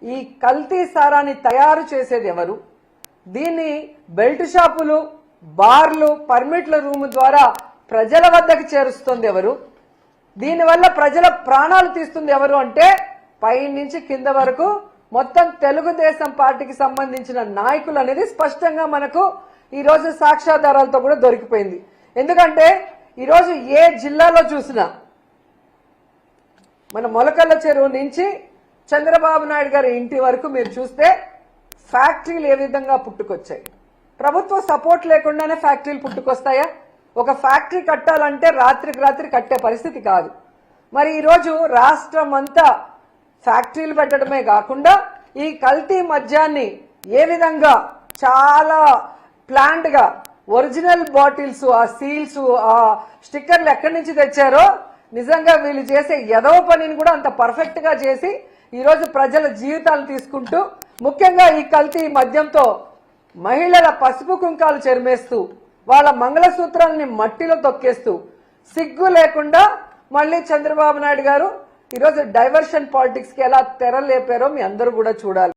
ఈ కల్తీ సారాన్ని తయారు చేసేది ఎవరు, దీన్ని బెల్ట్ షాపులు, బార్లు, పర్మిట్ల రూమ్ ద్వారా ప్రజల వద్దకు చేరుస్తుంది ఎవరు, దీనివల్ల ప్రజల ప్రాణాలు తీస్తుంది ఎవరు అంటే పై నుంచి కింద వరకు మొత్తం తెలుగుదేశం పార్టీకి సంబంధించిన నాయకులు అనేది స్పష్టంగా మనకు ఈరోజు సాక్ష్యాధారాలతో కూడా దొరికిపోయింది. ఎందుకంటే ఈరోజు ఏ జిల్లాలో చూసినా మన మొలకల్ల చెరువు నుంచి చంద్రబాబు నాయుడు గారి ఇంటి వరకు మీరు చూస్తే ఫ్యాక్టరీలు ఏ విధంగా పుట్టుకొచ్చాయి. ప్రభుత్వ సపోర్ట్ లేకుండానే ఫ్యాక్టరీలు పుట్టుకొస్తాయా? ఒక ఫ్యాక్టరీ కట్టాలంటే రాత్రికి రాత్రి కట్టే పరిస్థితి కాదు. మరి ఈరోజు రాష్ట్రం అంతా ఫ్యాక్టరీలు పెట్టడమే కాకుండా ఈ కల్తీ మద్యాన్ని ఏ విధంగా చాలా ప్లాంట్ గా ఒరిజినల్ బాటిల్స్, ఆ సీల్స్, ఆ స్టిక్కర్లు ఎక్కడి నుంచి తెచ్చారో నిజంగా వీళ్ళు చేసే ఎదవ పనిని కూడా అంత పర్ఫెక్ట్ గా చేసి ఈరోజు ప్రజల జీవితాలు తీసుకుంటూ, ముఖ్యంగా ఈ కల్తీ మద్యంతో మహిళల పసుపు కుంకాలు చెరిమేస్తూ వాళ్ళ మంగళసూత్రాలని మట్టిలో తొక్కేస్తూ సిగ్గు లేకుండా మళ్ళీ చంద్రబాబు నాయుడు గారు ఈరోజు డైవర్షన్ పాలిటిక్స్ కి ఎలా తెరలేపారో మీ అందరూ కూడా చూడాలి.